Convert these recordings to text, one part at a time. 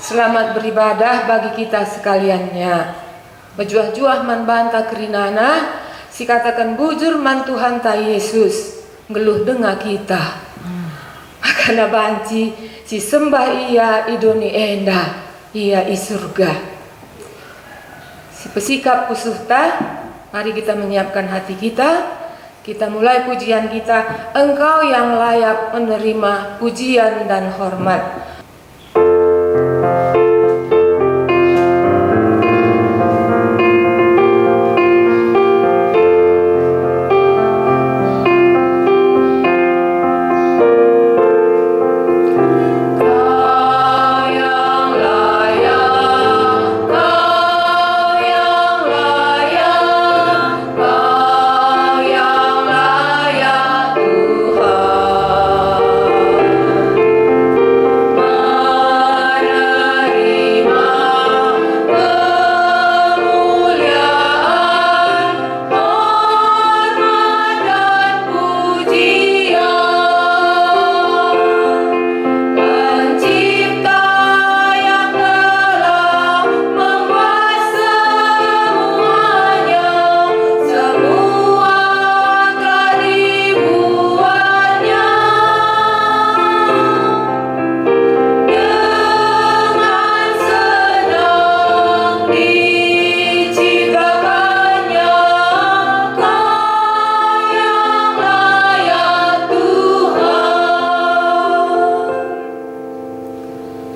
Selamat beribadah bagi kita sekaliannya. Bejuah-juah man banta kerinana, si katakan bujur man Tuhan ta Yesus, ngeluh denga kita. Makana banci si sembah ia idoni enda, ia i surga. Si pesikap kusuhta, mari kita menyiapkan hati kita. Kita mulai pujian kita. Engkau yang layak menerima pujian dan hormat.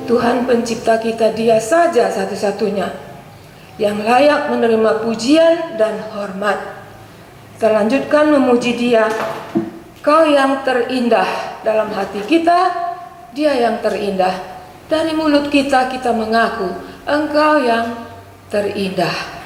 Tuhan pencipta kita, Dia saja satu-satunya yang layak menerima pujian dan hormat. Kita lanjutkan memuji Dia. Kau yang terindah dalam hati kita, Dia yang terindah. Dari mulut kita, kita mengaku Engkau yang terindah.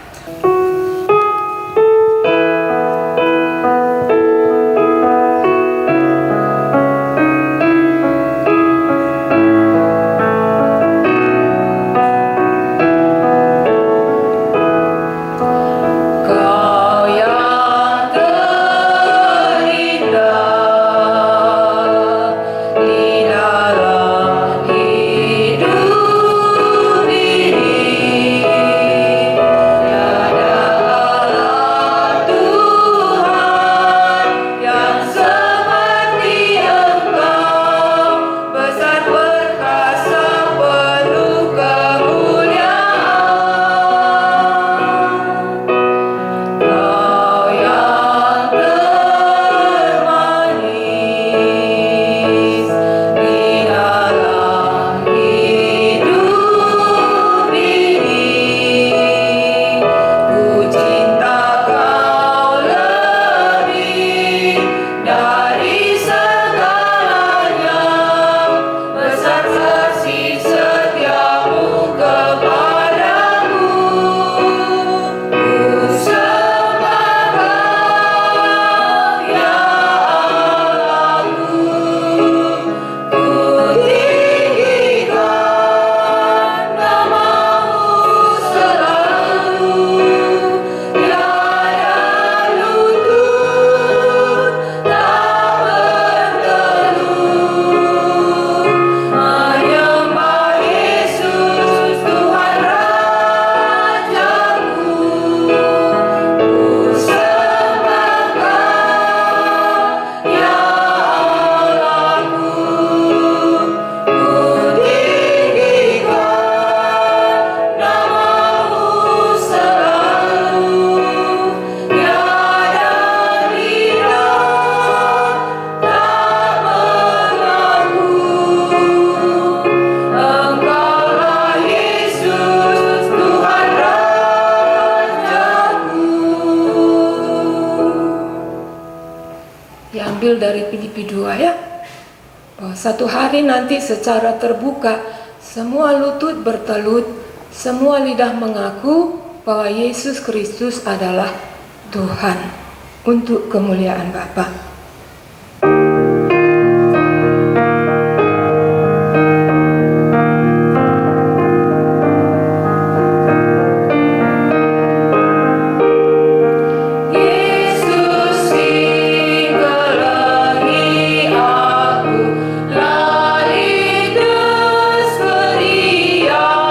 Diambil dari Filipi 2 ya. Bahwa satu hari nanti secara terbuka semua lutut bertelut, semua lidah mengaku bahwa Yesus Kristus adalah Tuhan, untuk kemuliaan Bapa. Lali dus beria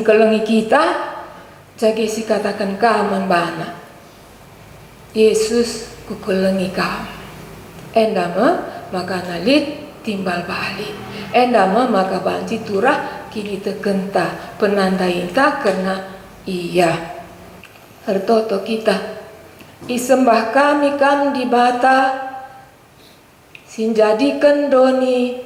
kelengi kita, jadi si katakan kaman bana. Yesus kukelengi kam. Endama maka nalit timbal balik. Endama maka banci turah kini tekenta penandainta karena iya. Hertoto kita isembah kami kam di bata sinjadikan doni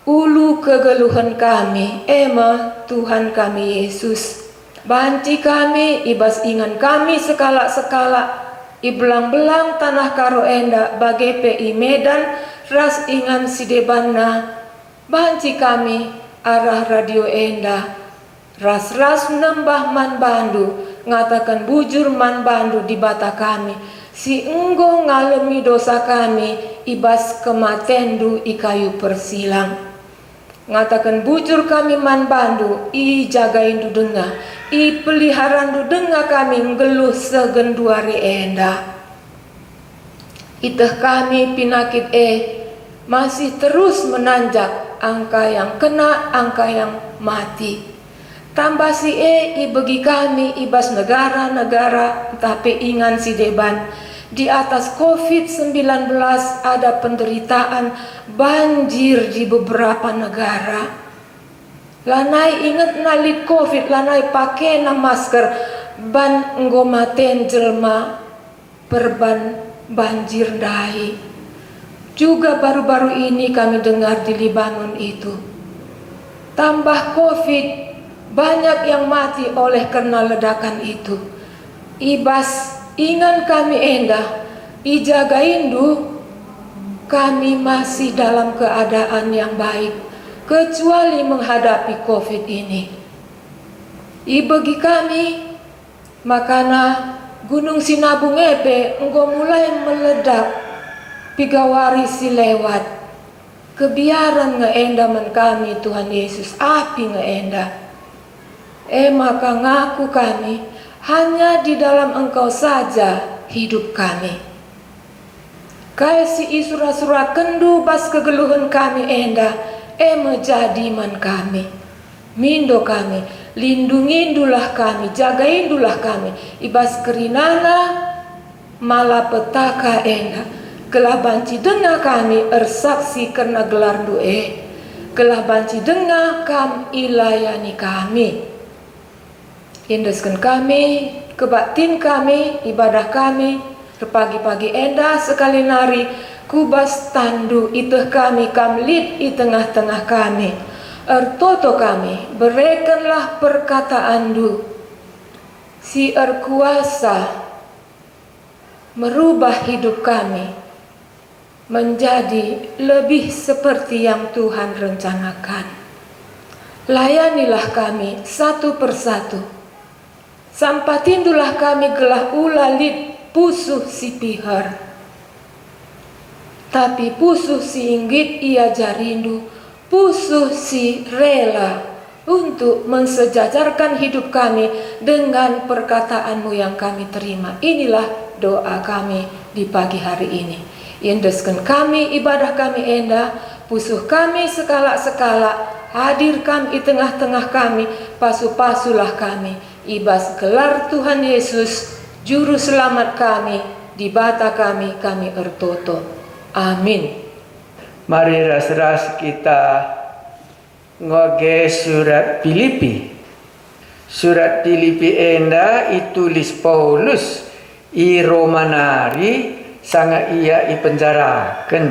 ulu kegeluhan kami ema Tuhan kami Yesus. Banci kami ibas ingan kami sekala-sekala ibelang-belang tanah karo enda bagai PI Medan ras ingan sidebanna. Banci kami arah radio enda ras-ras nembah man bandu ngatakan bujur man bandu di bata kami si enggo ngalemi dosa kami ibas kematendu i kayu persilang. Ngatakan bujur kami man bandu i jagain du denga i peliharaan du denga kami ngeluh segenduari enda. Itah kami pinakit masih terus menanjak angka yang kena angka yang mati. Tambah si i bagi kami ibas negara-negara tapi ingan si deban di atas COVID-19 ada penderitaan banjir di beberapa negara. Lanai ingat nalit COVID, lanai pakai na masker ban nggomaten jelma perban banjir dai. Juga baru-baru ini kami dengar di Libanon itu. Tambah COVID, banyak yang mati oleh karena ledakan itu. Ibas ingan kami endah, ijagain du, kami masih dalam keadaan yang baik, kecuali menghadapi COVID ini. Bagi kami, makana Gunung Sinabung Ebe enggo mulai meledak, pigawari si lewat. Kebiaran ngeendaman kami Tuhan Yesus, api ngeendah. Maka ngaku kami, hanya di dalam Engkau saja hidup kami. Kasih isura-sura kendu bas kegeluhan kami enda, menjadi man kami. Mindo kami, lindungindulah kami, jagaindulah kami. Ibas kerinana malapetaka enda. Gelah banci dengar kami ersaksi karena gelar doe. Gelah banci dengar kam ilayani kami. Indeskan kami, kebatin kami, ibadah kami, pagi-pagi enda sekali nari, kubas tandu iteh kami kamlit di tengah-tengah kami. Ertoto kami, berikanlah perkataan du, si erkuasa merubah hidup kami menjadi lebih seperti yang Tuhan rencanakan. Layanilah kami satu persatu. Sampatindulah kami gelah ulalit pusuh si pihar. Tapi pusuh si inggit ia jarindu, pusuh si rela untuk mensejajarkan hidup kami dengan perkataanmu yang kami terima. Inilah doa kami di pagi hari ini. Indeskan kami ibadah kami enda, pusuh kami sekala-sekala, hadirkan di tengah-tengah kami, pasu-pasulah kami. Ibas gelar Tuhan Yesus, Juru Selamat kami, di bata kami, kami ertoto. Amin. Mari ras-ras kita ngoge surat Filipi. Surat Filipi enda itulis Paulus i Romanari sangat ia i penjarakan.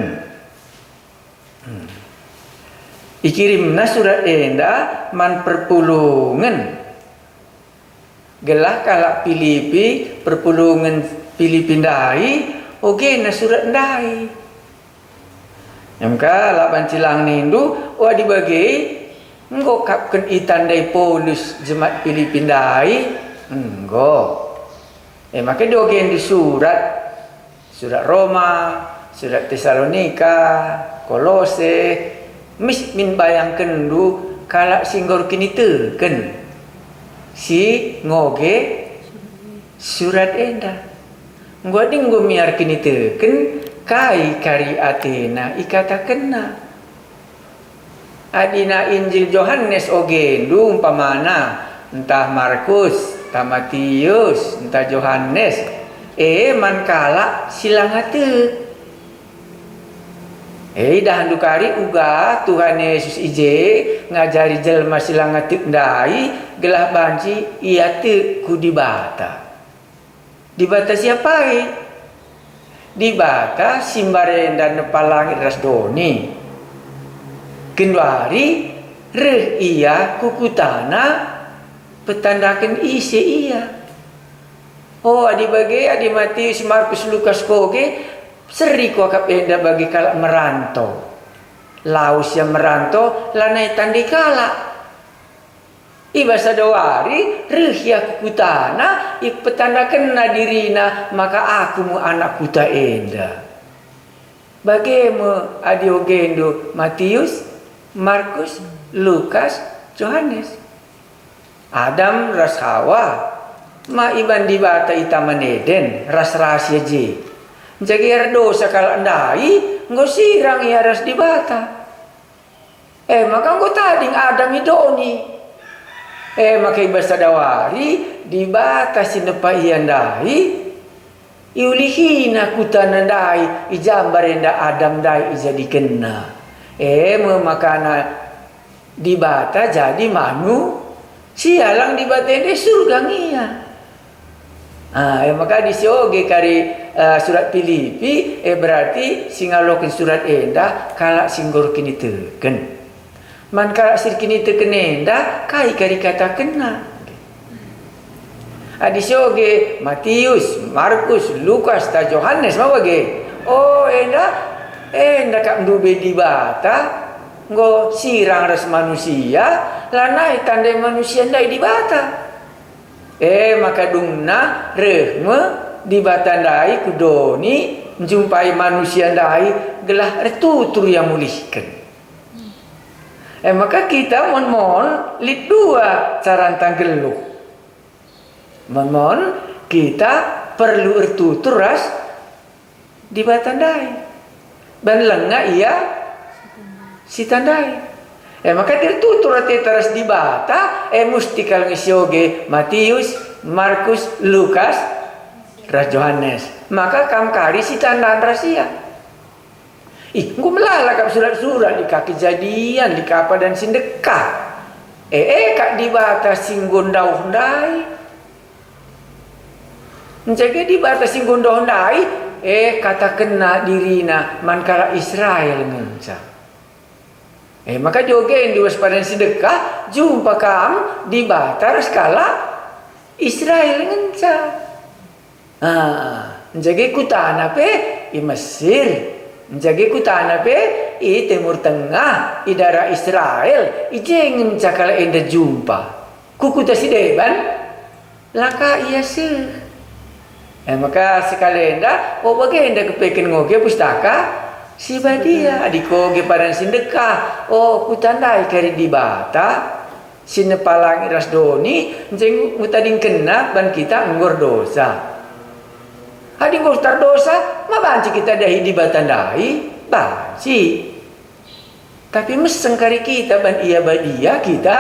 Ikirimna surat enda man perpulungan. Gelah kalak Filipi perpulungan Filipi ndai, oke na surat ndai. Nyamka lapan cilang nindu, wah dibagi engko kapken itandai Paulus jemaat Filipi ndai, engko. Maka dogen di surat Roma, surat Tesalonika, Kolose, mis min bayangkan du kalak singgor kini teken. Si ngoge surat enda nggo dinggo miar kini teken kai kari Athena ikata kena adina Injil Yohanes oge ndu umpamana entah Markus, entah Matius, entah Yohanes, man kala silangate. Dah handukari uga Tuhan Yesus ije ngajari jelma silangate ndai gelah banci ia te ku dibata. Dibata siapa Dibata simbarenda nepalangi rasdoni. Kendwari reh ia kukutana petandakan isi ia. Adi bagi adi Matius, Markus, Lukas koge seri ko kapenda bagi kalak merantau. Laus yang merantau lanai tandi kalak. Ibasa dawari rehya kukutana petandakan nadirina maka aku mu anak kuta enda. Bagaimana adiogendo Matius, Markus, Lukas, Yohanes. Adam ras Hawa ma iban dibata itaman Eden ras rahasia je. Jadi dosa kalau andai nggo sirang ya ras dibata. Maka nggo tading Adam idoni. Maka ibasa dawari dibata sinepa iandai iulihina kutana dai ijambarenda Adam dai ijadikenna. Memakana dibata jadi manu sialang dibata ende surga ngia. Maka disioge kari surat Filipi berarti singalokin surat enda kalak singgor kini teken. Man kalak sir kini teken enda kai kari kata kena. Disioge Matius, Markus, Lukas, ta Yohanes mau bagi. Enda kak ndube dibata nggo sirang ras manusia lanai tandai manusia ndai dibata. Maka dungna rehme dibata ndai kudoni menjumpai manusia ndai gelah retutur yang mulihkan. Maka kita mon lit dua carantang geluh. Mon kita perlu ertutur ras dibata ndai. Dan lengah ia si tandai. Maka tertutur teras dibata musti kalau ngesioge Matius, Markus, Lukas, ras Yohanes. Maka kam kari si tandaan rahasia. Nggo melala kap surat-surat di kaki Kejadian, di Kapa dan Sindekah. Kak dibata singgon dauh ndai. Menjaga dibata singgon dauh ndai kata kena dirina mankala Israel ngenca. Maka jogen di waspada sedekah jumpa kam di batar skala Israel ngenca. Menjaga kutana pe i Mesir, menjaga kutana pe i Timur Tengah, i daerah Israel, i ngenca kala enda jumpa. Kukuta si deban laka iya sih. Maka sekalenda bagenda kepeken ngoge pustaka si badia adikoge padan sindekah kutandai kari dibata sinepalang iras doni jeng mutading kena ban kita nggor dosa adi nggor tar dosa mabanci kita dahi dibatandai banci tapi meseng kari kita ban iya badia kita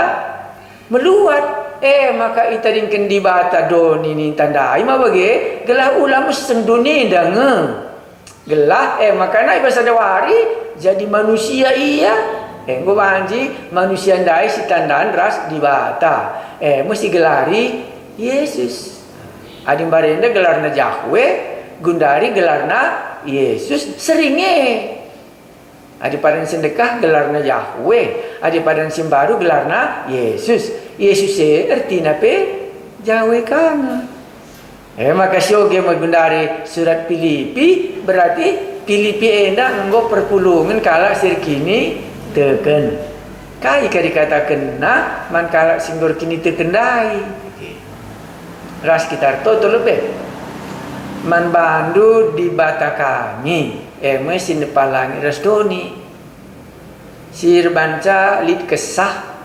meluat maka itadingken dibata doni ni tandai ma bage gelah ulam meseng doni dange gelah maka naik bahasa dawari jadi manusia iya nggo banji manusia ndai si tandaan ras dibata mesti gelari Yesus adim barenda gelarna Yahweh gundari gelarna Yesus seringe adi padan sedekah gelarna Yahweh adi padan simbaru gelarna Yesus Yesus artinya pe Yahweh kana. Maka sioge magundari surat Filipi berarti Filipi enda nggo perpulungan kala sir kini teken. Kai ka dikatakan na man kala singgor kini teken dai. Ras kita toto lebih. Man bandu di bata kami. Mesin depalangi ras doni. Sir banca lid kesah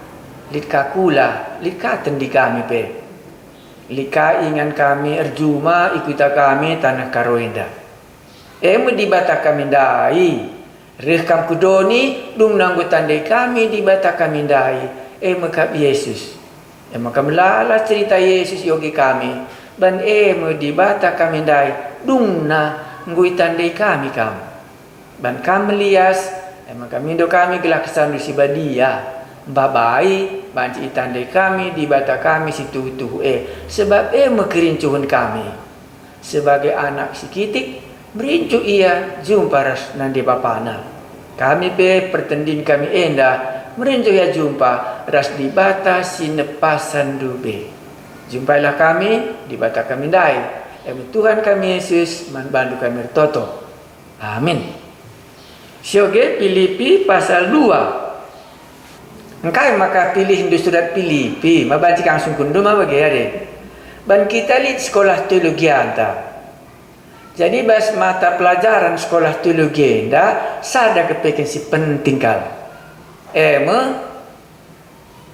lid kakula lid katen di kami pe. Lika ingan kami erjuma ikuta kami tanah karoenda. Dibata kami dai. Rekam kudoni dung nanggo tandai kami dibata kami dai. Mekap Yesus. maka melala cerita Yesus yogi kami ban mo di bata kami dai dungna ngui tandai kami kam ban kami lias maka mindo kami gelak kesandu si badia babai banci tandai kami di bata kami situ tuh sebab mekerincuhun kami sebagai anak si kitik berincu ia jumpa ras nandi papana kami pertendin kami enda merincu ya jumpa ras di bata sinepasan dube jumpailah kami di bata kami dai Tuhan kami Yesus membantu kami toto amin. Sioge Filipi pasal 2 engkai maka pilih di surat Filipi mabaci langsung kundu mabagi ade ban kita lihat sekolah teologi anta. Jadi bas mata pelajaran sekolah teologi anda sada kepekin si penting kal.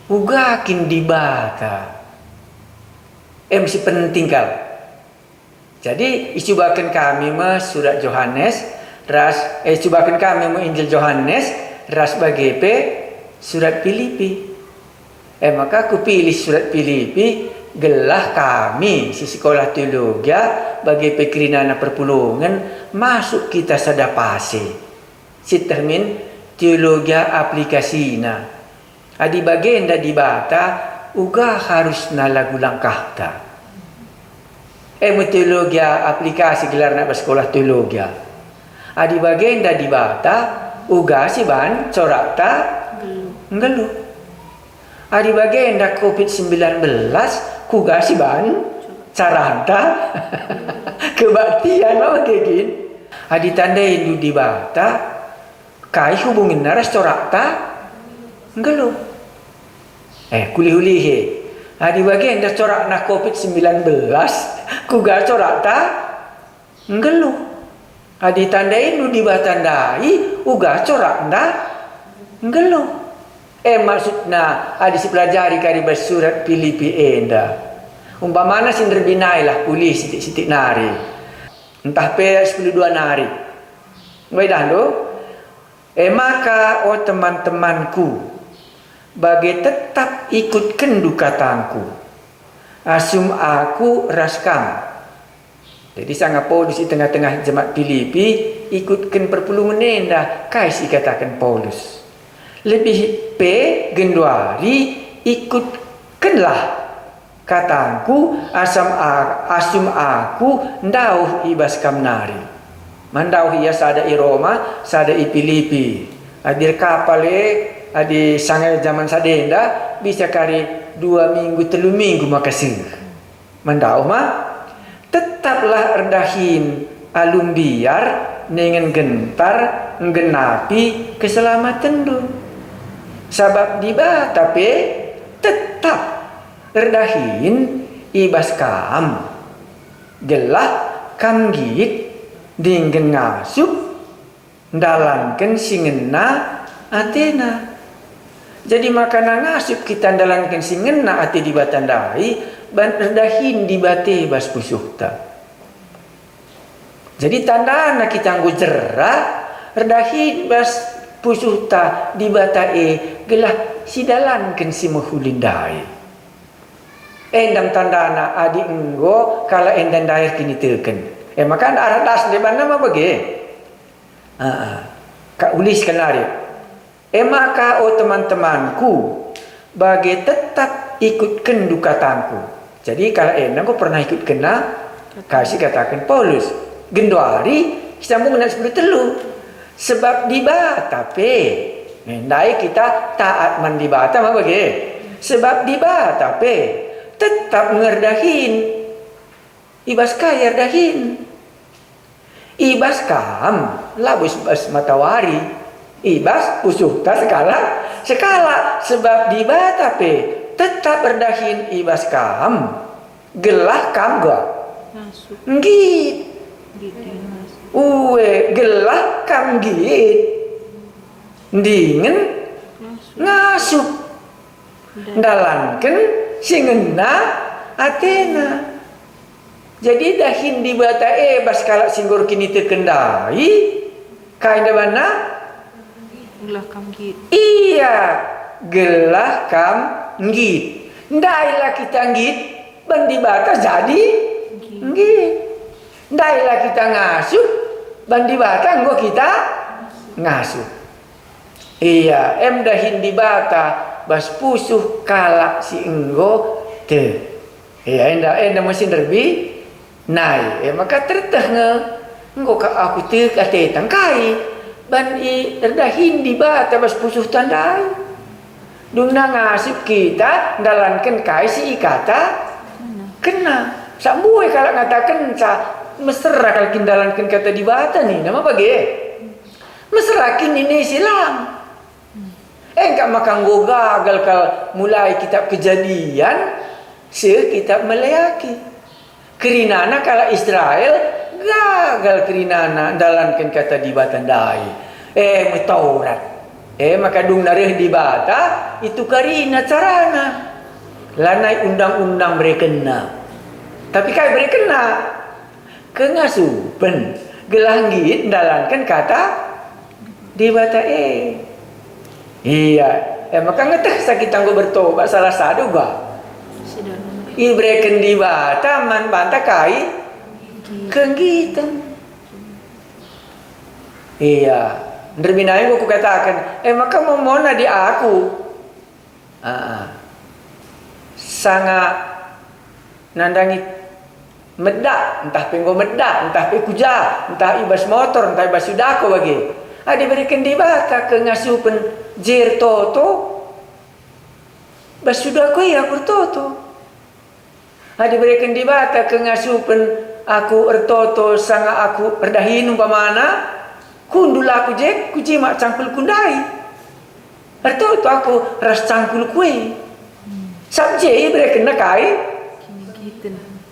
Ugakin di bata. Si penting kal. Jadi icubakan kami surat Yohanes ras icubakan kami Injil Yohanes ras bagi surat Filipi. Maka aku pilih surat Filipi gelah kami si sekolah teologi bagi pikiran perpulungan masuk kita sadapase si termin teologi aplikasina adi bagian di bata uga harus nalagu langkah ta teologi aplikasi gelar nak sekolah teologi adi bagian di bata uga si ban corak ta ngeluh adi bagian COVID-19 kuga si ban caranta kebaktian apa kegin adi tandai di bata kai hubungin naras corak ta ngelo kulih-ulih adi bagian dah corak na COVID-19 kuga corak ta ngelo adi tandai di batandai uga corak nda ngelo maksudna ada si pelajari kari bersurat Filipi enda umpamana sindir binai lah pulih sitik-sitik nari entah 12 nari ngedando maka teman-temanku bagi tetap ikut kendu katangku asum aku raskam jadi sangat Paulus di tengah-tengah jemaat Filipi ikutkan perpulungan enda kaisi katakan Paulus lebih genduari ikutkanlah katangku asum aku ndauh ibas kamnari mandauh ia sada i Roma sada i Filipi adir kapal adi sangai zaman sadenda bisa kari 2 minggu 3 minggu makasih mandauh tetaplah rendahin alum biar dengan gentar nggenapi keselamatan du sabab di bata tetap rendahin ibas kam gelah kam git dengan ngasup dalankan singena atena jadi makanan ngasup kita dalankan singena ate di batandai ban rendahin di bate bas pusukta jadi tanda anak kita nggu jerah rendahin bas pusuhta di bata gelah sidalankan si mahulindai endam tandana adi enggo kala endam dair kini teken maka arah das di mana mah bagi ka ulis kenari maka teman-temanku bagi tetap ikutkan dukatangku jadi kala endam ko pernah ikut kena kasih katakan Paulus genduari sambung dengan 10 telu sebab di bata mendai kita taat man di bata mah bagi sebab di bata tetap ngerdahin ibas kaya dahin ibas kam labus bas matawari ibas usukta sekala sebab di bata tetap berdahin ibas kam gelah kam gak ngit gelah kam git dingin ngasup dalankan singena Athena jadi dahin di bata bas kalak singgur kini terkendai kainda mana gelah kam git iya gelah kam git Ndailah kita ngit, bandi bata jadi ngit. Ndailah kita ngasuh, bandi bata nggo kita ngasuh. Iya, dahin di bata bas pusuh kalak si enggo te. Iya, enda mesin derbi nai. Maka terteh nggo ka aku te kate tangkai ban i dahin di bata bas pusuh tandai. Duna ngasip kita dalankan kai si ikata kena sambuai kalau ngatakan mesra kalau kindalankan kata di bata nih nama bagi mesra kini ini silam enggak makan go gagal kalau mulai kitab Kejadian kitab Meleaki kerinana kalau Israel gagal kerinana dalankan kata di bata dai Taurat maka dung narih di bata itu karina carana lanai undang-undang berekena tapi kai berekena kengasupen gelanggit dalankan kata di bata iya maka ngeteh sakit tangguh bertobat salah satu ga ibreken di bata man banta kai kenggitan iya Nerbinai aku katakan, maka momona di aku. Sangat nandangi medak, entah penggo medak, entah pekuja, entah ibas motor, entah ibas sudako bagi. Diberikan di bata ke ngasupen jer toto. Bas sudako ya aku toto. Diberikan di bata ke ngasupen aku ertoto sangat aku erdahin umpamana. Kundul aku je, kujimak cangkul kundai. Arto tu aku ras cangkul kue. Sabje mereka nakai.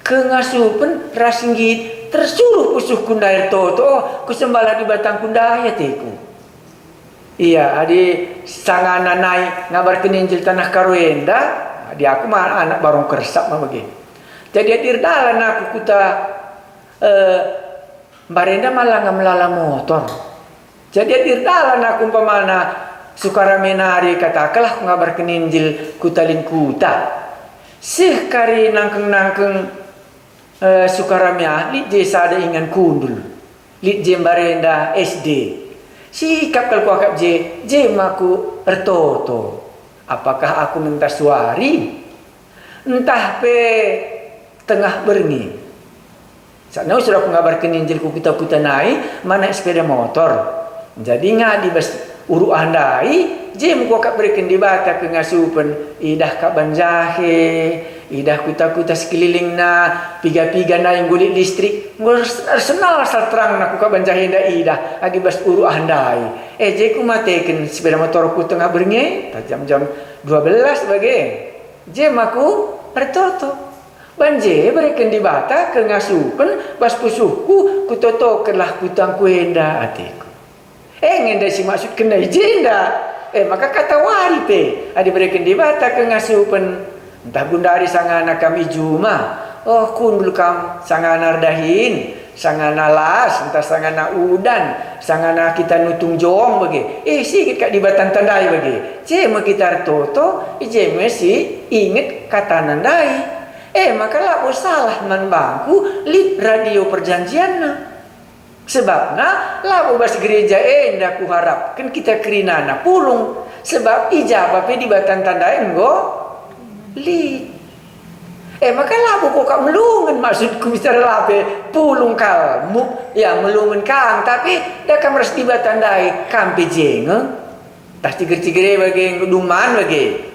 Kengasupen ras ngit tersuruh pusuh kundai arto tu. Kusembala di batang kundai teku. Iya, adi sangana naik ngabar keninjil tanah Karuenda. Di aku mah anak barong kersak mah bagi. Jadi dirdalan aku kuta Barenda malah melala motor. Jadi dirdalan aku umpamana sukaramenari katakanlah ngabar keninjil kutalin kuta. Sih kari nangkeng sukaramia li je sada ingan kundul. Li je Barenda SD. Sikap kalau akap je maku ertoto. Apakah aku minta suari? Entah pe tengah berngi. Saat now sudah aku ngabar keninjil ku kita naik mana sepeda motor. Jadi ngadi bas uru andai je muka kak berikan di bata ke ngasupen idah kak banjahe idah kuta sekeliling na piga-piga na yang gulik listrik arsenal asal terang na kak banjahe idah adi bas uru andai je ku mateken sepeda motor ku tengah bernge jam 12 bagi je maku pertoto Banje berikan di bata ke ngasupen bas pusuhku kutotokanlah kutang kuenda atiku. Ngenda si maksud kena jenda. Maka kata wari pe. Adi berikan di bata ke ngasupen entah gundari sangana kami juma. Oh kundul kam sangana dahin, sangana las, entah sangana udan, sangana kita nutung jong bagi. Sikit kak di batan tandai bagi. Jema kita toto, jema si inget kata nandai. Maka laku salah man bangku lit radio perjanjian na. Sebabna laku bas gereja ndak ku harap kan kita kerinana pulung sebab ijabah pe di batan tandai enggo lit. Maka laku kok kak melungan maksudku bicara lape pulung kalmu ya melungan kang tapi dak kamres di batan tandai kampe jenge. Tas tiger-tigere bagi duman bagi.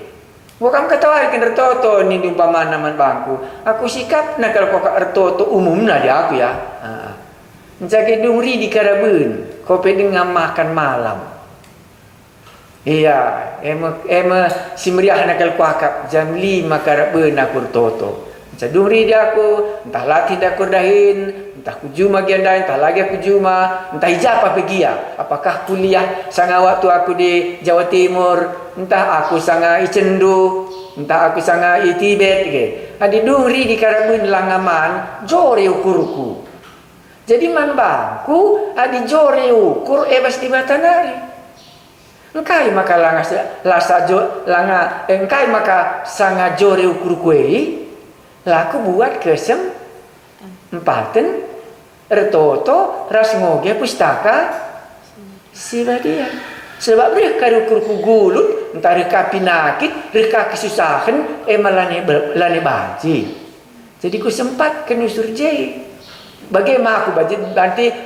Wakam katawa ikan ertoto ni umpamana man bangku. Aku sikap na kalau kok ertoto umum na di aku ya. Menjaga dungri di karabun. Kopi dengan makan malam. Iya, ema simriah na kalau kuakap jam 5 karabun aku ertoto. Menjaga dungri di aku, entah latih dak dahin, entah kujuma giandain, entah lagi aku juma, entah ijapa pergi ya. Apakah kuliah sanga waktu aku di Jawa Timur, entah aku sanga icendu, entah aku sanga i Tibet ke. Adi dungri di karabun langaman jore ukurku. Jadi man bangku adi jore ukur bas di batanari. Engkai maka engkai maka sanga jore ukur kuei laku buat empaten retoto ras ngoge pustaka sibadia. Sebab mereka ukur ku gulut entah reka pinakit reka kesusahan lane banci. Jadi ku sempat ke nusur jai. Bagaimana aku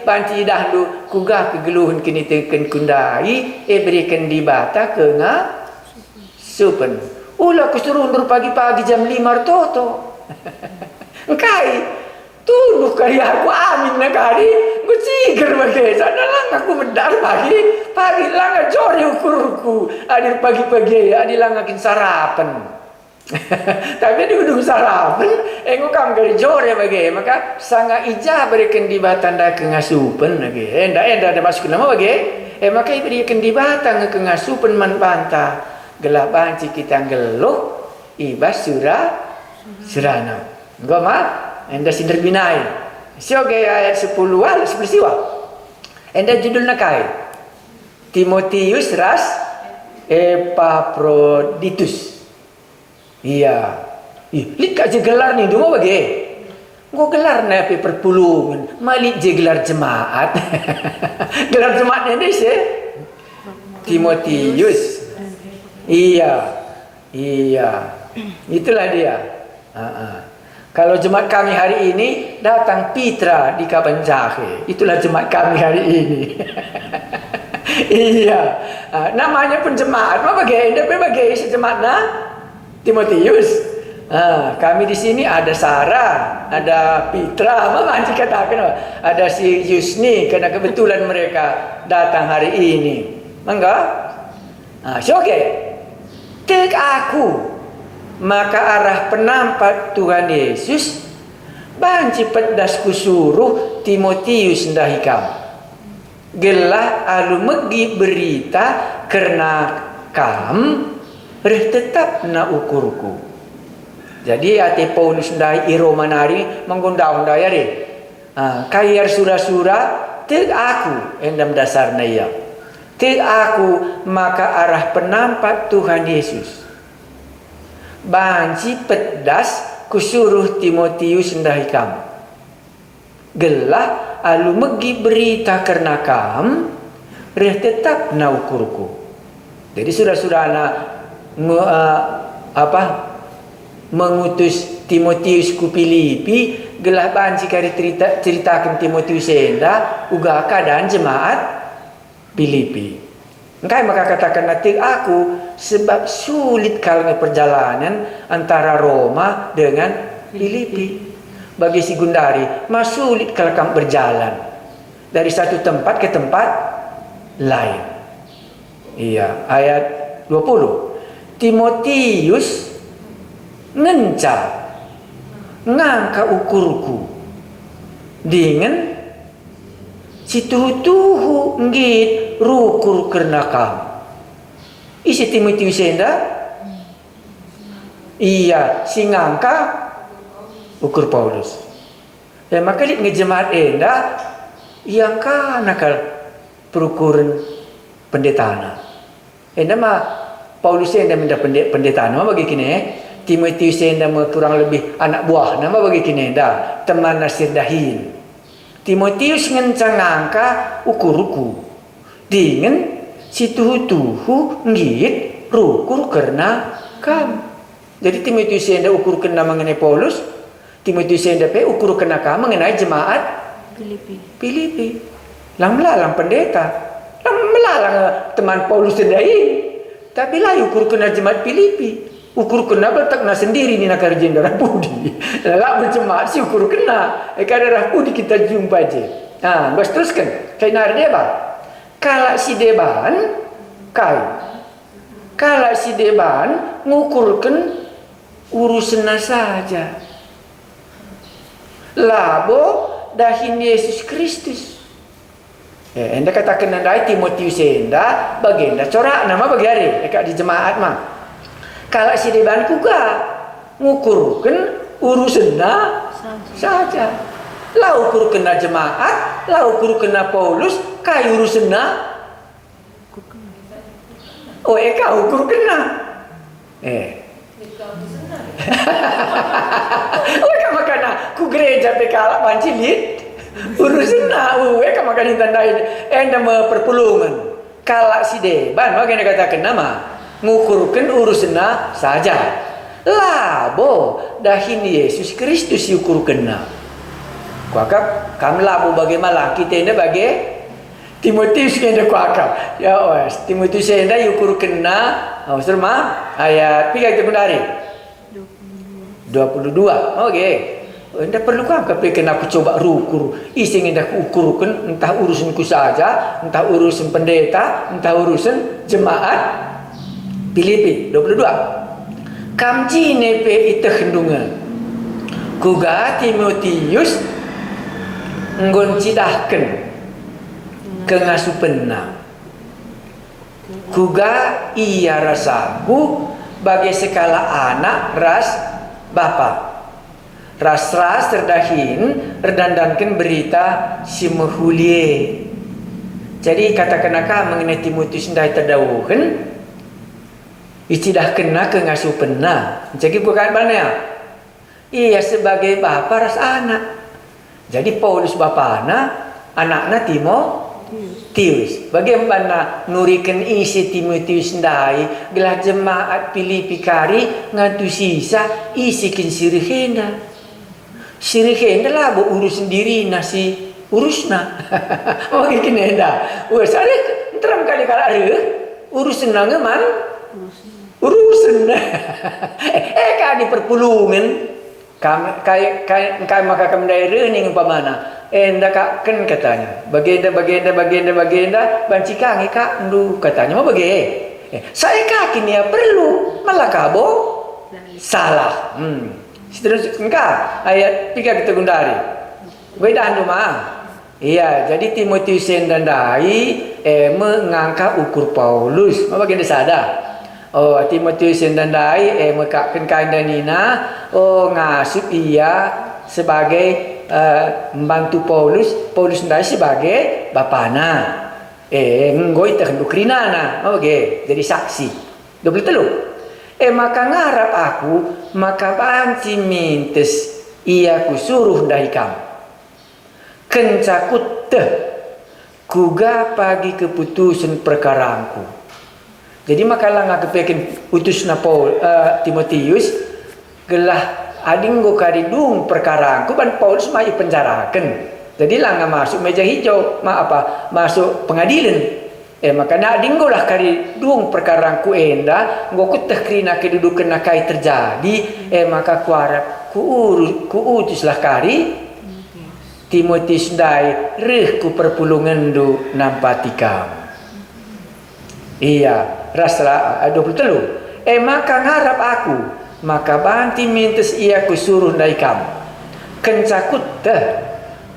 banti dahulu kugah kegeluhan kini teken kundai berikan di bata ke supen. Ulah aku suruh undur pagi-pagi jam 5 toto. Engkai tunduk kali aku amin na kali ku ciger bagai sana lang aku medar pagi lang jori ukurku adir pagi-pagi adir lang akin sarapan. Tapi di ujung sarapan engkau dari jore bagi maka sanga ijah berikan di batanda ke ngasupen lagi enda ada masuk nama bagi maka berikan di batang ke ngasupen man panta gelap banci kita geluh ibas surana enggak mah enda sindir binai sioge ayat 10 siwa enda judulnya kai Timotius ras Epaphroditus. Iya. Lihat je gelar ni dua bagi. Gua gelar napi perpulungan. Malik je gelar jemaat. Gelar jemaatnya ni sih. Timotius. Iya. Itulah dia. Kalau jemaat kami hari ini datang Pitra di Kabanjahe. Itulah jemaat kami hari ini. Iya. Namanya pun jemaat. Apa bagi? Dia bagi sejemaatnya. Timotius. Kami di sini ada Sarah, ada Pitra, Mama katakan ada si Yusni karena kebetulan mereka datang hari ini. Enggak? Oke. Tek aku maka arah penampak Tuhan Yesus banci pedasku suruh Timotius ndahikam. Gelah alu megi berita karena kam tetap na ukurku. Jadi ati Paulus ndai iro manari menggundang daya re. Kayar sura-sura tek aku endam dasarna ya. Tek aku maka arah penampak Tuhan Yesus. Banci pedas kusuruh Timotius ndai kam. Gelah alu megi berita karena kam tetap na ukurku. Jadi sura-surana mengutus Timotius ku Filipi gelah banci kari ceritakan Timotius enda uga keadaan jemaat Filipi. Engkai maka katakan nanti aku sebab sulit kalnya perjalanan antara Roma dengan Filipi. Bagi si Gundari mas sulit kalau kamu berjalan dari satu tempat ke tempat lain. Iya, ayat 20. Timotius ngangka ukurku dengan situtuhu ngit rukur karena kam. Isi Timotius enda iya si ngangka ukur Paulus. Ya maka lihat ngejemaat enda yang nakal perukuran pendetana. Enda mah Paulus enda minta pendeta nama bagi kini Timotius enda kurang lebih anak buah nama bagi kini enda teman nasir dahin. Timotius ngencang angka ukur-ukur dengan situtuhu ngit rukur karena kam. Jadi Timotius enda ukur kena mengenai Paulus, Timotius enda pe ukur kena kam mengenai jemaat Filipi. Lang melalang pendeta, lang melalang teman Paulus dahin. Tapi lah ukur kena jemaat Filipi, ukur kena bertakna sendiri ni nak kerja darah budi. Lah berjemaat si ukur kena, darah budi kita jumpa je. Bos teruskan. Kayak nar dia bang. Kalau si deban, kalau si deban ngukurkan urusan saja. Labo dahin Yesus Kristus. Enda katakan nandai Timotius enda bagenda corak nama bagi hari dekat di jemaat mah. Kalau si deban kuga ngukurkan urusan saja. Lah ukur kena jemaat, lah ukur kena Paulus, kai urusan Oh eka ukur kena. Oh eka makana ku gereja pekala pancilit. Urusan na eka makana tandain enda me perpulungan. Kala si deban makana katakan nama ngukurkan urusna saja. Labo dahin Yesus Kristus ukur kena. Kuakap kam labo bagaimana kita ini bagi Timotius kena kuakap. Ya wes Timotius enda ukur kena. Maksud mah ayat 3 kita dari 22. Oke. Anda perlu kan tapi kena aku coba rukur. Ising enda ku ukurkan entah urusanku saja, entah urusan pendeta, entah urusan jemaat. Filipi 22. Kam jine pe ite hendungan. Kuga Timotius nggon cidahken kengasupenna. Kuga iya rasaku bagi sekala anak ras bapa. Ras-ras terdahin redandankan berita si mehulie. Jadi katakanaka mengenai Timotius ndai terdawuhan icidah kena kengasuh pena. Jadi bukan mana? Iya sebagai bapa ras anak. Jadi Paulus bapana, anakna Timotius. Bagaimana nurikan isi Timotius ndai gelah jemaat Filipi kari ngantu sisa isikin sirihenda. Sirihenda lah bu urus sendiri nasi urusna. Oh gini enda. Wes ada teram kali kala urus nangeman. Urusan kan di perpulungan kai maka kam daerah ning umpamana enda kak kan katanya bagenda banci kangi kak ndu katanya mau bagi saya kaki ni perlu malah kabo salah terus engkau ayat 3 kita gundari beda andu mah iya jadi Timotius dan dai mengangkat ukur Paulus mau bagenda sadar. Oh Timotius dan dai mekakkan kainda nina ngasup ia sebagai membantu Paulus dai sebagai bapana ngoi terhenduk rinana jadi saksi 23 maka ngarap aku maka banci mintes ia kusuruh dai kam kencakut kuga pagi keputusan perkaraanku. Jadi makalah ngak kepekin utus na Timotius gelah adinggo karidung perkara ku ban Paulus mai penjarakan. Jadi lah ngak masuk meja hijau, masuk pengadilan. Maka na adinggo lah karidung perkara ku enda ngok tekrina kedudukan nakai terjadi maka kuarap ku utus lah kari Timotius dai reh ku perpulungan du nampatikam. Iya, rasa 23. Maka ngarap aku, maka banti mintes ia kusuruh dai kam. Kencakut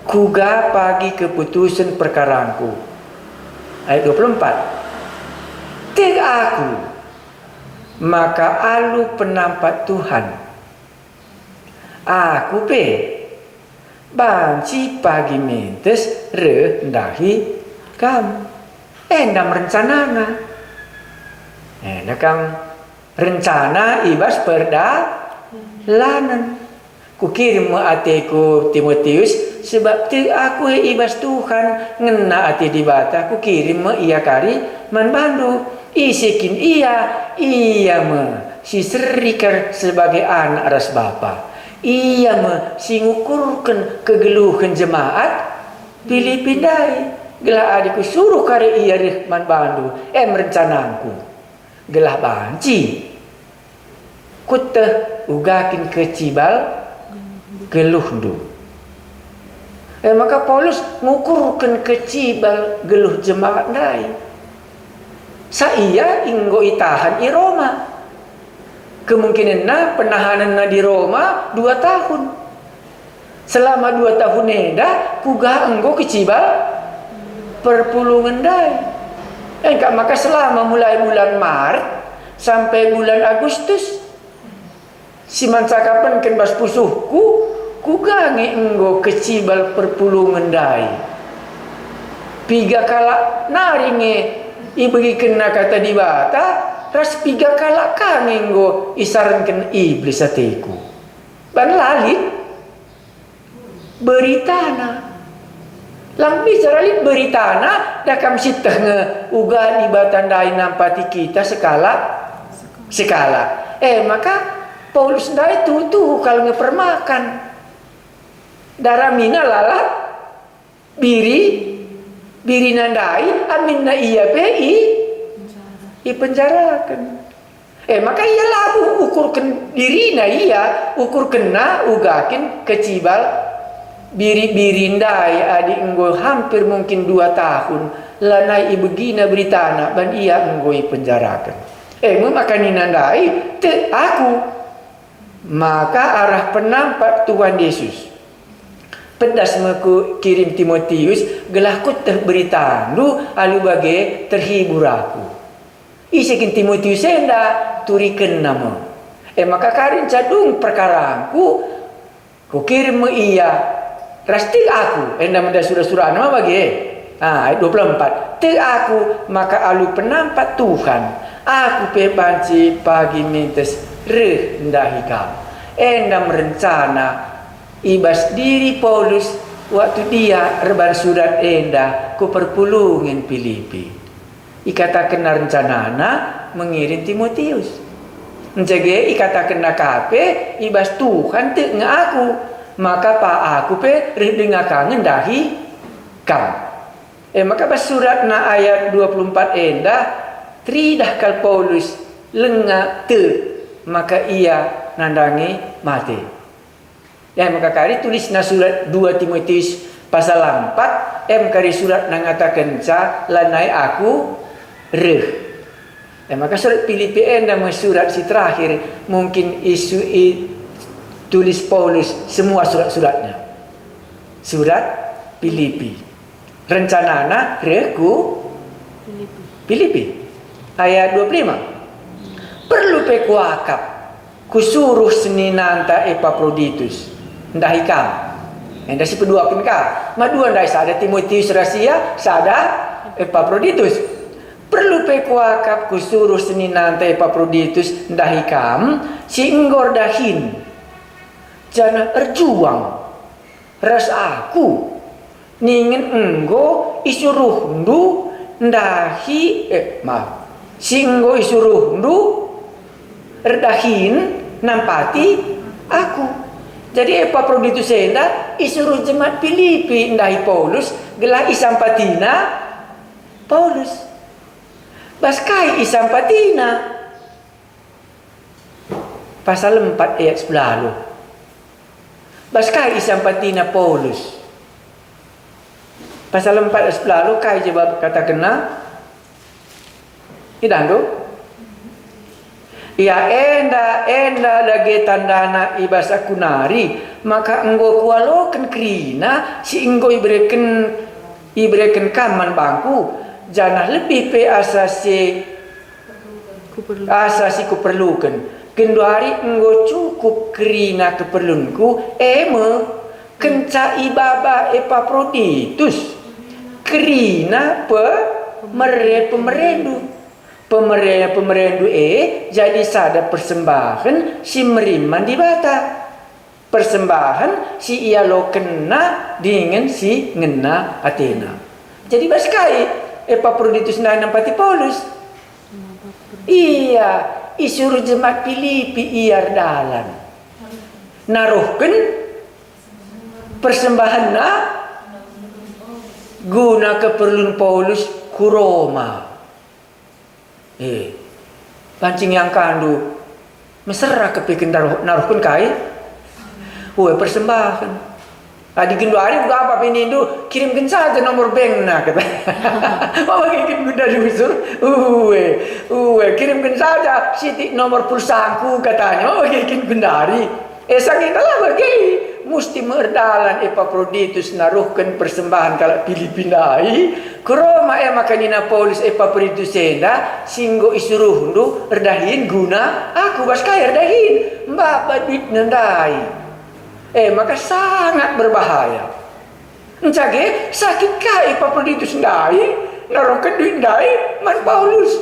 kuga pagi keputusan perkaraanku. Ayat 24. Tek aku, maka alu penampat Tuhan. Aku banci pagi mintes rendahi kam. Endam rencanana. Nakang rencana ibas perjalanan. Ku kirim atiku Timotius sebab tu aku ibas Tuhan ngena ati di bata ku kirim ia kari man bandu isikin ia si serikar sebagai anak ras bapa. Ia si ngukurkan kegeluhan jemaat Filipi dai. Gelah adikku suruh kari iya man bandu merencanangku. Gelah banci kuteh ugakin kecibal geluh du maka Paulus ngukurkan kecibal geluh jemaat dai saya inggo itahan i Roma kemungkinan penahanan di Roma 2 tahun selama 2 tahun eda kuga enggo kecibal perpulungan dai maka selama mulai bulan Maret sampai bulan Agustus si mancakapan ken bas pusuhku kugangi enggo kecibal perpulungan dai piga kala naringe bagi kena kata di bata ras piga kalak kangenggo isarankan iblis ateku ban lalit beritana lang bicara lit beritana dakam sitah nge uga di batandai nampati kita sekala maka Paulus ndai tuh kalau ngepermakan daramina lalat biri nandai amin na iya i penjarakan maka iya labu ukurkan diri na iya ukur kena ugakin kecibal biri ndai adi enggo hampir mungkin 2 tahun lanai ibegina beritana ban iya enggo i penjarakan memakanin nandai te aku maka arah penampak Tuhan Yesus pedas meku kirim Timotius gelahku terberitandu alu bage terhibur aku isikin Timotius enda turiken nama maka karin cadung perkaraku ku kirim iya rastil aku enda menda surah-surah nama bage ayat 24 te aku maka alu penampak Tuhan aku pebanci pagi mintes rendahi kau enda merencana ibas diri Paulus waktu dia reban surat enda ku perpulungin Filipi ikatakan rencanana mengirim Timotius menjage ikatakan kape ibas Tuhan te nga aku maka pak aku pe dengar kangen dahi kam maka pas surat na ayat 24 enda tridah kal Paulus lenga te maka ia nandangi mati maka kari tulis na surat 2 Timotius pasal 4 kari surat nangatakan ca lanai aku maka surat Filipi nama surat si terakhir mungkin tulis Paulus semua surat-suratnya surat Filipi rencanana reku Filipi ayat 25 perlu pekuakap kusuruh seninanta Epaphroditus ndahi kam enda si peduakeun ka madua ndai sada Timotius rahasia sada Epaphroditus perlu pekuakap kusuruh seninanta Epaphroditus ndahi kam si enggor dahin jana erjuang ras aku ningin enggo isuruh ndu ndahi si enggo isuruh ndu erdahin nampati aku jadi Epaphroditus enda isuruh jemaat Filipi ndahi Paulus gelah isampatina Paulus baskai isampatina pasal 4 ayat 10 baskai isampatina Paulus pasal 4 ayat 10 kai jawab kata kena idando ya enda lagi tandana ibasa kunari maka enggo kualoken krina si enggo ibreken kaman bangku janah lebih pe asasi kuperlukan kenduari enggo cukup krina keperluanku kenca ibaba Epaphroditus krina pemerendu jadi sada persembahan si meriman di bata persembahan si ia lo kena dengan si ngena Athena jadi baskai Epaphroditus nampati Paulus iya isuruh jemaat Filipi iar dalan naruhkan persembahan na guna keperluan Paulus ku Roma pancing yang kandu mesra kepikin naruhkan kai persembahan tadi gindu hari buka apa pinindu kirimkan saja nomor bank na kata mama kirim dari usur kirimkan saja siti nomor pulsaku katanya mama kirim dari sakit lah bagi mesti merdalan Epaphroditus naruhkan persembahan kalau Filipinai ke Roma makanina Paulus Epaphroditus enda singgo isuruh ndu erdahin guna aku baskai erdahin mbak duit nendai maka sangat berbahaya encage sakit ka Epaphroditus ndai naruhkan duit ndai man Paulus.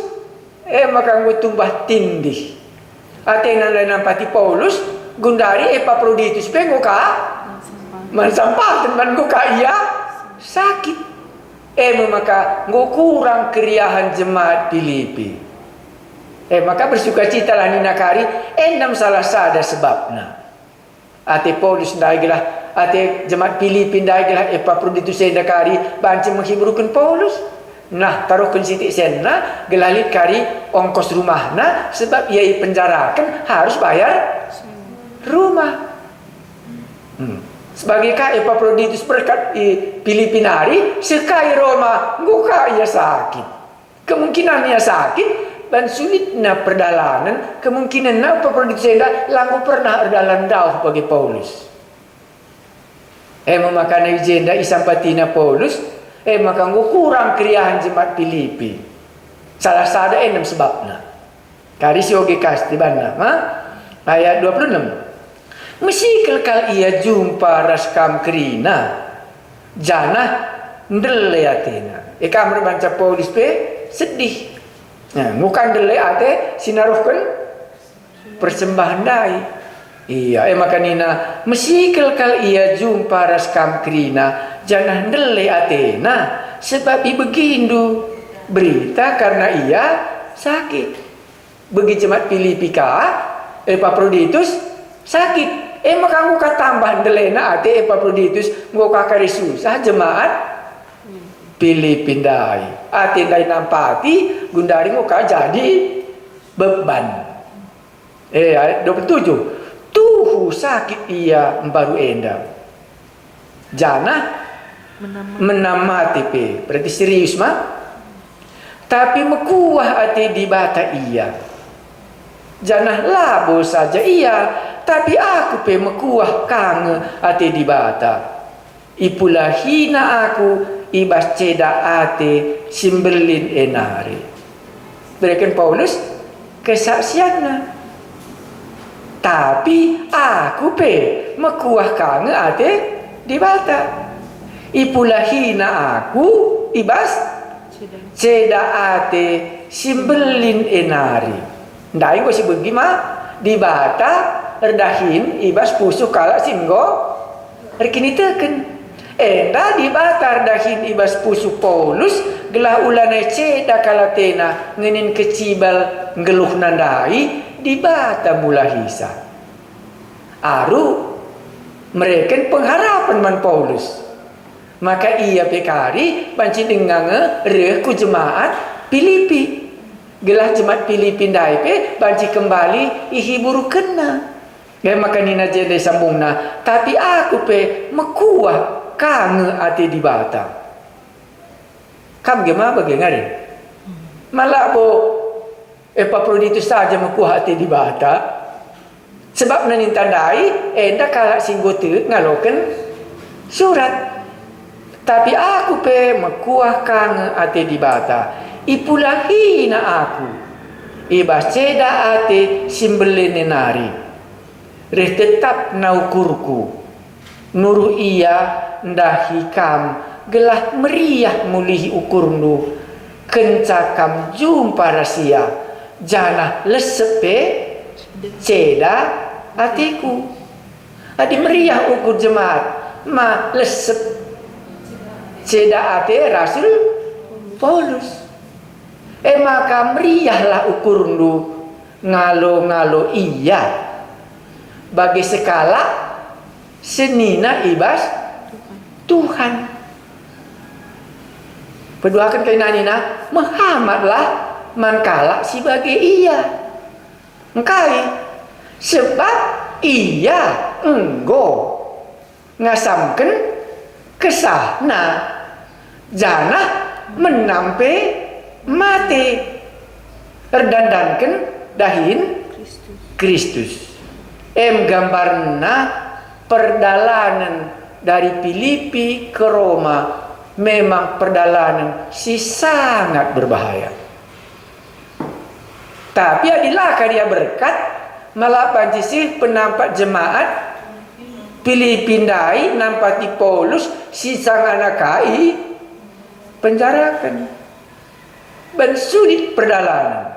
Maka ngu tumbah tindih. Atena nampati Paulus gundari Epaphroditus pe ngu ka man sampatan man ngu ka iya sakit. Maka ngu kurang keriahan jemaat Filipi. Maka bersukacitalah ninakari endam salah sada sebabna. Ate Paulus ndaigelah ate jemaat Filipi ndaigelah Epaphroditus endakari banci menghiburkan Paulus. Nah taruhkan sitik senna gelalit kari ongkos rumahna sebab ia penjarakan harus bayar rumah. Sebagai ka Epaphroditus berkat di Filipinari sekai Roma nguka ia sakit. Kemungkinan ia sakit dan sulitnya perdalanan, kemungkinan apa produsen langku pernah berdalan jauh bagi Paulus. Memakan agenda isampatina Paulus, maka kurang keriahan jemaat Filipi. Salah sada enam sebabna. Kari sioge kasti bana, ayat 26. Mesikal kal ia jumpa raskam kerina, jana ndele Athena. Kamar baca Paulus pe sedih. Nah, bukan dele ate sinaruhkan persembahan dai. Iya, maka nina mesikal kal ia jumpa raskam krina jangan dele Athena sebab begindu berita karena ia sakit. Bagi jemaat Filipi ka Epaphroditus sakit. Maka nguka tambah delena ate Epaphroditus nguka kari susah jemaat Filipi dai. Ate dai nampati gundari nguka jadi beban. Ayat 27. Tuhu sakit ia baru enda. Jana menamati pe. Berarti serius mah. Tapi mekuah ate di bata ia. Jana labo saja ia. Tapi aku pe mekuah kange ate di bata. Ipulah hina aku ibas ceda ate simbelin enari. Berikan Paulus kesaksiannya. Tapi aku pe mekuah kange ate di bata. Ipulah hina aku ibas ceda ate simbelin enari. Ndai gua si begima di bata redahin ibas pusuh kala singgo rekini teken. Enda di bata redahin ibas pusuh Paulus gelah ulane ceda kala tena ngenin kecibal ngeluh nandai di bata mula hisa. Aru mereka pengharapan man Paulus. Maka ia pekari banci dengange reh ku jemaat Filipi. Gelah jemaat Filipi dai pe banci kembali ihiburu kena. Maka nina jede sambungna, tapi aku pe mekuah kange ate di bata. Kam gema bagengari. Malah bo Epaphroditus saja mekuah ate di bata. Sebab nanin tandai enda kala singgote ngaloken surat. Tapi aku pe mekuah kange ate di bata. Ipulah hina aku ibas ceda ate simbelene nari. Reh tetap naukurku nuruh ia ndahi kam gelah meriah mulihi ukurnu kencakam jumpa rasia jana lesepe ceda atiku. Adi meriah ukur jemaat ma lesep ceda ate Rasul Paulus. Maka meriahlah ukurnu ngalo-ngalo iya bagi sekala senina ibas Tuhan. Berdoakan kena nina Muhammadlah mankala sebagai iya engkai sebab iya enggo ngasamken kesahna jana menampe mati terdandankan dahin Kristus. Gambarna perjalanan dari Filipi ke Roma memang perjalanan si sangat berbahaya. Tapi adilah dia berkat malah panci penampak jemaat Filipi dai nampati Paulus si sang anakai penjarakan. ban sulit perjalanan.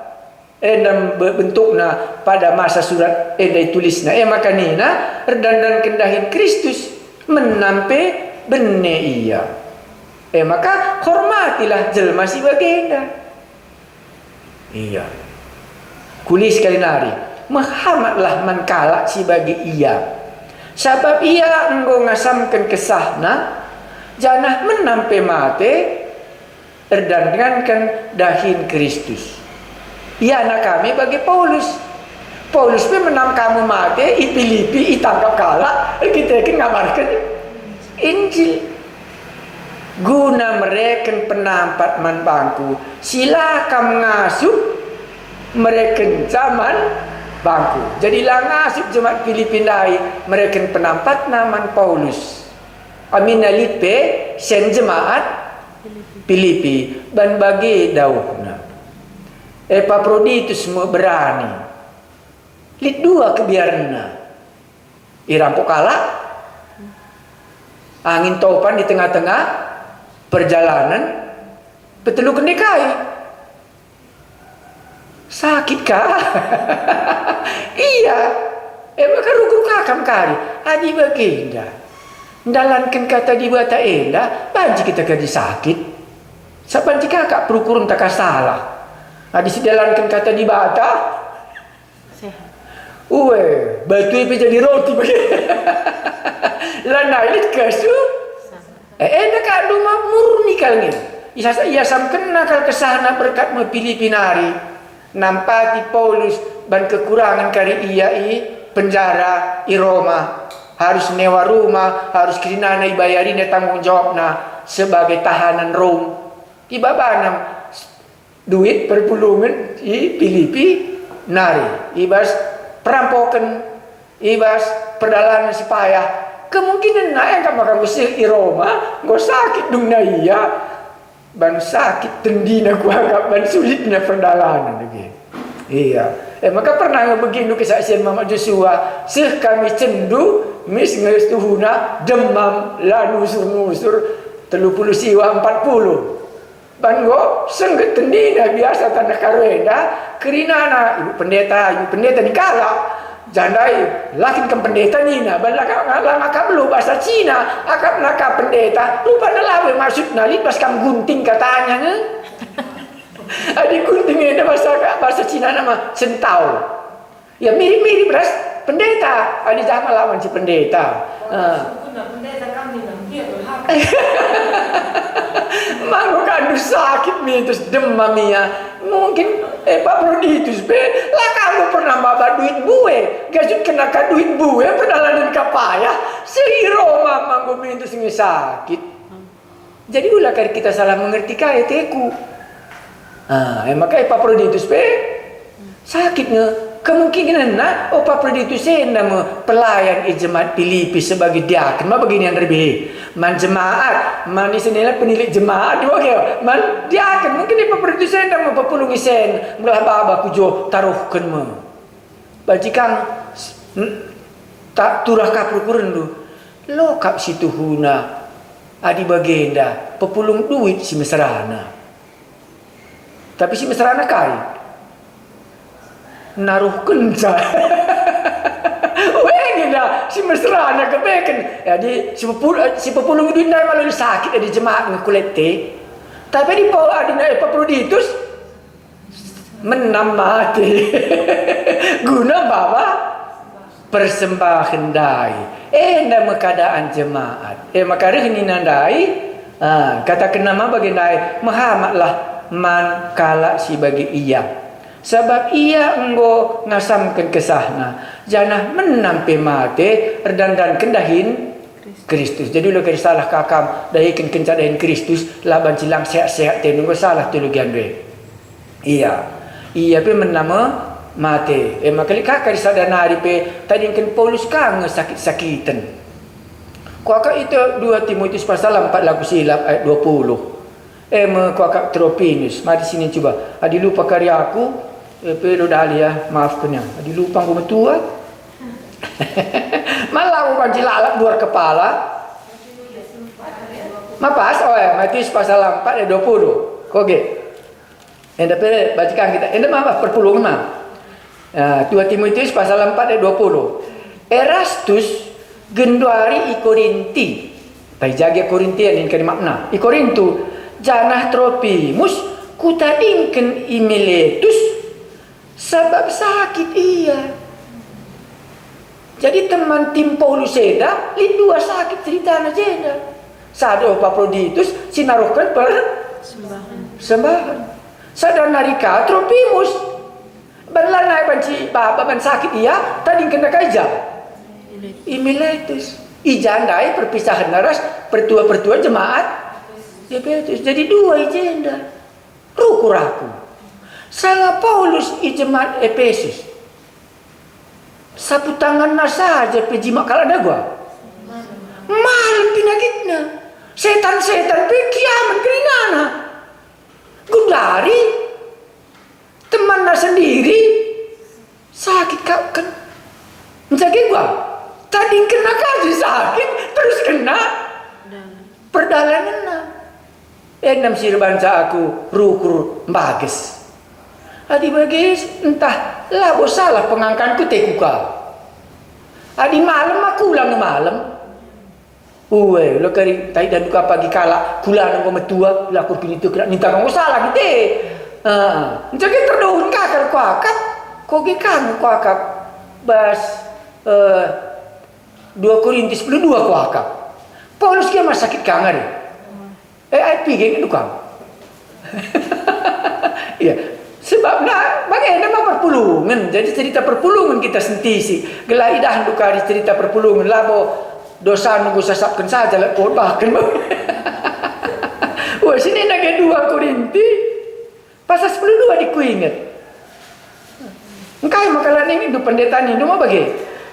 Dalam bentukna pada masa surat tulisna makanina dan kendahin Kristus menampe benne iya. Maka hormatilah jelma si bagenda. Iya. Kulis kali nari, mahamatlah man kala si bagi iya. Sebab ia enggo ngasamkan kesahna janah menampe mate erdangankan dahin Kristus. Ia anak kami bagi Paulus. Paulus pun menang kamu mate, Filipi, itangkap kala, kita ngamarkan Injil. Guna mereka penampat man bangku, silakan ngasuh mereka zaman bangku. Jadilah ngasuh jemaat Filipi lain, mereka penampat naman Paulus. Amin alipe sen jemaat Filipi dan bagi dauhna. Epaphroditus semua berani. Lit dua kebiarna. Irampok kala. Angin topan di tengah-tengah perjalanan. Petelu kendekai. Sakit kah? Iya. Maka rugur kakam kali. Adi bagenda. Ndalankan kata dibata enda. Banji kita gaji sakit. Sabanji kakak perukurun tak salah. Hadis dijalankan kata di bata, batu itu jadi roti bagi. Lana ini kesu, enak kan rumah murni kalnya. Ia sam kena kal kesana berkat memilih pinari. Nampati Paulus ban kekurangan kari ia penjara i Roma. Harus newa rumah, harus kirina ibayarin tanggung jawabna sebagai tahanan Rom. Tiba banam. Duit perpulungan di Filipi nari ibas perampokan ibas perdalangan si payah kemungkinan naik kan maka mesti di Roma gak sakit dung na iya ban sakit tendina ku agak ban sulitnya perdalangan lagi iya maka pernah begini kesaksian Mama Joshua seh kami cendu mis ngestuhuna demam la nusur-nusur 30 siwa 40 Banggo sengget tendina biasa tanah karwenda kerinana ibu pendeta nikala jandai lakin ke pendeta nina balaka belum bahasa Cina akap naka pendeta lupa nalawe maksud nali pas kam gunting katanya adi gunting ini bahasa Cina nama sentau ya mirip beras pendeta adi jangan lawan si pendeta pendeta kami nanti Mango kandu sakit mi terus demam ya mungkin Epaphroditus be lah kamu pernah bawa duit bue gajut kena ka duit bue perjalanan kapaya si Roma manggo mi terus sakit jadi ulah kali kita salah mengerti kaya teku maka Epaphroditus be sakitnya kemungkinan Epaphroditus nama pelayan jemaat Filipi sebagai diaken mah begini yang lebih man jemaat man isenila penilik jemaat juga man diaken mungkin Epaphroditus nama papulung isen belah baba kujo taruhkeun mah bajikan tak turah kaprukureun lu lo kap situhuna adi bagenda papulung duit si mesrana tapi si mesrana kai naruh kenca wengina si mesrana kebeken jadi si pepulung duit na malu sakit di jemaat ngekulete tapi di bawah adina Epaphroditus menam mati guna bawa persembahan dai nama keadaan jemaat maka ini nandai kata kenama bagi dai mahamatlah man kala si bagi iya sebab ia enggo ngasamkan kesahna janah menampe mate erdandan kendahin Kristus jadi lo kari salah kakam dahikin kencadahin Kristus laban cilang sehat-sehat teh nunggu salah tulugian be iya pe menama mate makali kakak disadanari pe tadi kan Paulus kang sakit-sakitan kuaka itu 2 Timotius pasal 4 lagu silap ayat 20 kuaka Tropinus mari sini coba adi lupa karyaku pelo dali ya maaf punya adi lupa aku metua malah aku panci lalap luar kepala mapas Matius pasal 4 ayat 20 koge Enda pe bacakan kita. Enda mah perpulungan mah. 2 Timotius pasal 4 ayat 20. Erastus genduari i Korinti. Tai jaga Korintian ini kan makna. I Korintu janah Tropimus kutadingken i Miletus sebab sakit ia. Jadi teman tim Paulus seda, li dua sakit cerita na jeda. Sado Epaphroditus sinaruhkan per sembahan. Sadar narika Tropimus banlanai banci baba ban sakit ia tadi kena kaija. Imiletus ijandai perpisahan naras pertua jemaat Efesus. Jadi dua ijenda. Rukuraku. Salah Paulus i jemaat Efesus. Sapu tangan saja pejima kalau ada gua. Malam penyakitnya. Setan-setan kiamat kerinana. Gundari temannya sendiri sakit kau kan. Menjaga gua. Tadi kena kasih sakit terus kena perdalangan. Enam sirbanca aku rukur bagus. Adi bagis entah labo salah pengangkanku tekuka. Adi malam aku ulang malam. Uwe lo kari tai dan duka pagi kala kula nang metua lakur pintu kira minta kamu salah gitu. Jadi terdohun kakak kuakap. Kogi kamu kuakap. Bas 2 Korintus 10 kuakap. Paulus kia mas sakit kangen. Ai pigi duka. Iya. Sebab bagaimana mah perpulungan. Jadi cerita perpulungan kita sentisi. Gelaidah duka di cerita perpulungan labo dosa nunggu sesapkan saja lah bahkan. Wah sini naga 2 Korinti pasal 10:2 dikuingat. Engkai makalan ini du pendeta ni mah bagi.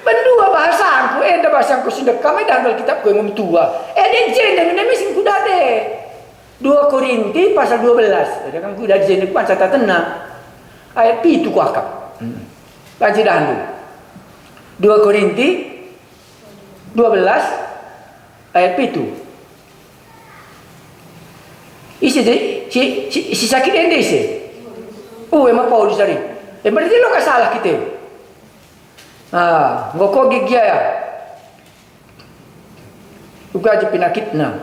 Bendua bahasaku enda bahasaku sudah kami dalam kitab ku ngom tua. Dia jenda ni mesin kuda de. 2 Korinti pasal 12. Ada kan kuda jenda ku catat tenang. Ayat 7 ku akak. Baca dah dulu. 2 Korinti 12 ayat 7. Si sakit ende isi. Emang Paulus tadi. Berarti lo gak salah kita. Ngoko gigi ya. Uga aja penakitna.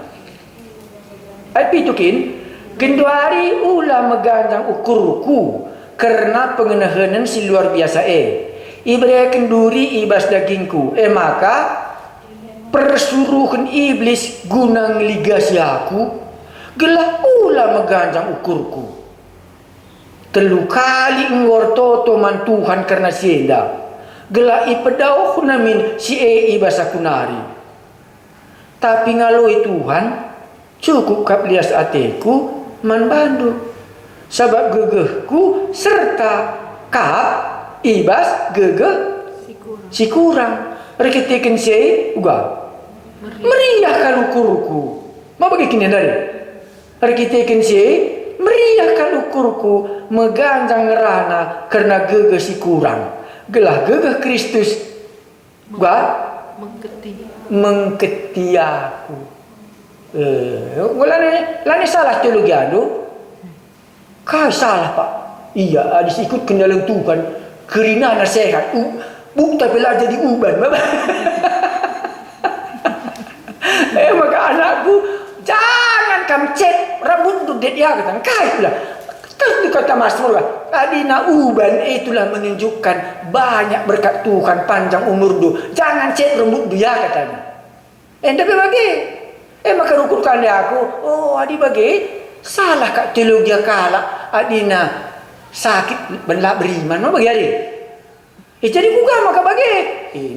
Ayat 7 kin. Genduari ulah meganjang ukurku karena pengenahanan si luar biasa Ibraya kenduri ibas dagingku. Maka persuruhan iblis guna ngeligasi aku gelah ulah meganjang ukurku. 3 kali ngortoto man Tuhan karena sienda gelah ipedauh namin si ibasa kunari. Tapi ngaloi Tuhan cukup kaplias ateku man bandu sabab gegehku serta kap ibas gegeh si kurang reketiken si uga meriah kalukurku. Mau bagi kini dari reketiken si meriah kalukurku meganjang ngerana karena gegeh si kurang gelah gegeh Kristus gua mengketi aku. Lani salah teologi anu kau salah pak. Iya adis ikut kendalang Tuhan kerina nasihat bukta bela jadi uban. Maka anakku jangan kamu cet rambut untuk dia kata kai pula. Terus kata Mazmur adina uban itulah menunjukkan banyak berkat Tuhan panjang umur du. Jangan cet rambut dia katanya. Tapi bagi maka rukurkan dia aku. Adi bagi salah kak teologi kala adina sakit benlah beriman mau bagi adik. Jadi bukan maka bagi.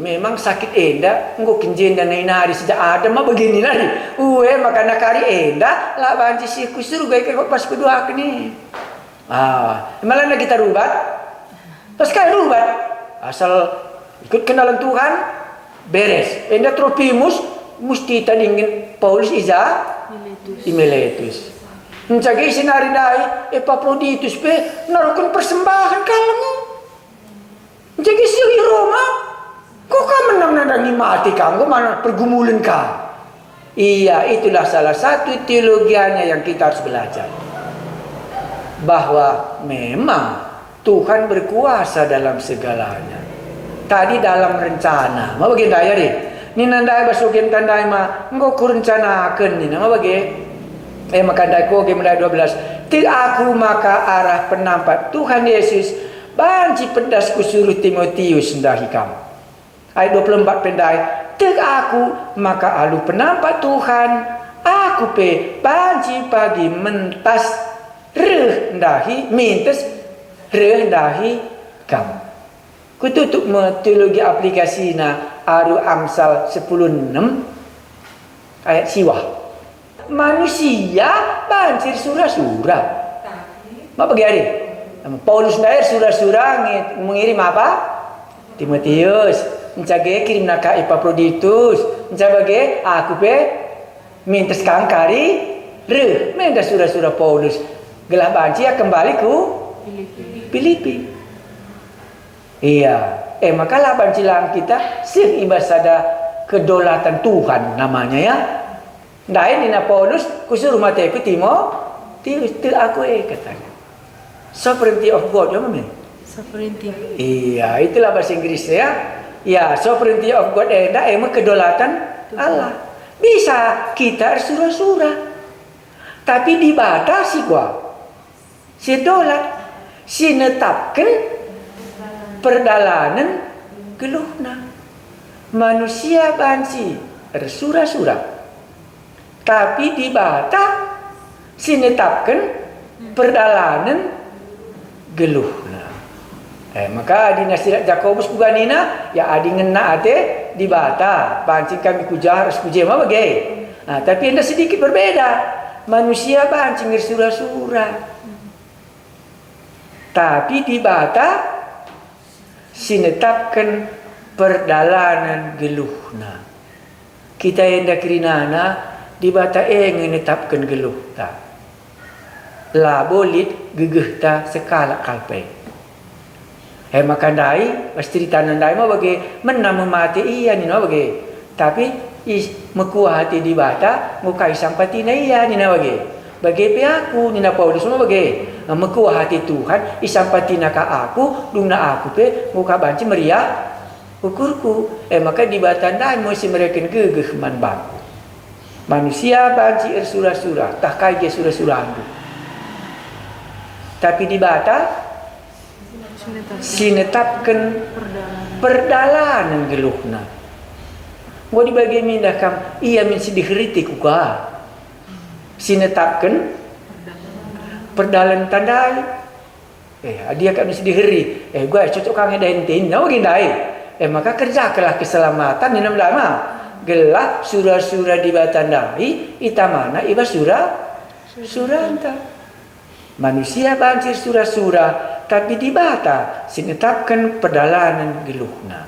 Memang sakit enda engko kenjenda nainari sejak ada mah begini nari. Maka nakari enda lah banci si kusuru gai pas kedua kini. Malah kita rubat. Pas kai rubat asal ikut kenalan Tuhan beres. Enda Tropimus mesti tadingin Paulus Miletus. Mencagi sinari dai Epaphroditus pe narukan persembahan kalemu. Jadi si Roma, kok kamu menang-menangi mati kamu mana pergumulan kau? Iya, itulah salah satu teologianya yang kita harus belajar. bahwa memang Tuhan berkuasa dalam segalanya. Tadi dalam rencana, mau bagi daya deh. Ni nandai basukin tandai ma, engkau kurencanakan ni, nama bagi. Maka dai ko game 12. Ti aku maka arah penampat Tuhan Yesus banci pedasku suruh Timotius ndahi kamu. Ayat 24 pendai. Ti aku maka alu penampat Tuhan, aku pe banci pagi mentas rendahi mintes rendahi kamu. Kututup teologi aplikasi na Aru Amsal 10:6 ayat siwah. Manusia banjir surah-surah. Apa bagi hari? Paulus dair surah-surah mengirim apa? Timotius. Mencage kirim naka Epaphroditus. Mencage aku pe mintes kangkari re menda surah-surah Paulus. Gelah banjir kembali ku Filipi. Iya, maka laban cilang kita sih ibasada kedaulatan Tuhan namanya ya. Ndain dina Paulus kusuruh mateku Timotius aku katanya. Sovereignty of God ya mami. Sovereignty. Iya, itulah bahasa Inggris ya. Ya, sovereignty of God emang kedaulatan Allah. Bisa kita surah-surah. Tapi dibatasi gua. Si daulat si netapkan perdalanan geluhna manusia banci surah-surah tapi dibata sinetapkan perdalanan geluhna maka di nasihat Jakobus bukanina ya adi ngena ate dibata banci kami kujar harus kujema bagai tapi ada sedikit berbeda manusia banci surah-surah tapi dibata sinetapkan perdalanan geluhna. Kita hendak rinana dibata ngenetapkan geluhta. Labolit gegehta sekala kalpe. Makandai pasti ditanandai mau bagi menam mati iya ni no bagi. Tapi mekuah hati dibata mukai sampatina iya ni no bagi. Bagi piaku ni na Paulus mau bagi. Mekuah hati Tuhan isampatina ka aku dungna aku pe muka banci meriah ukurku maka dibatandai mesti mereka gegeh man bangku manusia banci surah-surah tak kai ge surah-surah andu tapi dibata sinetapkan perdalanan geluhna mau dibagi mindah kam iya min sidihritik uka sinetapkan perdalan tandai dia kan mesti diheri gue cocok kang edaintin nah begini dai maka kerjakanlah keselamatan di nama lama gelah surah-surah di batandai itamana iba suranta manusia banjir surah-surah tapi dibata sinetapkan perdalanan geluhna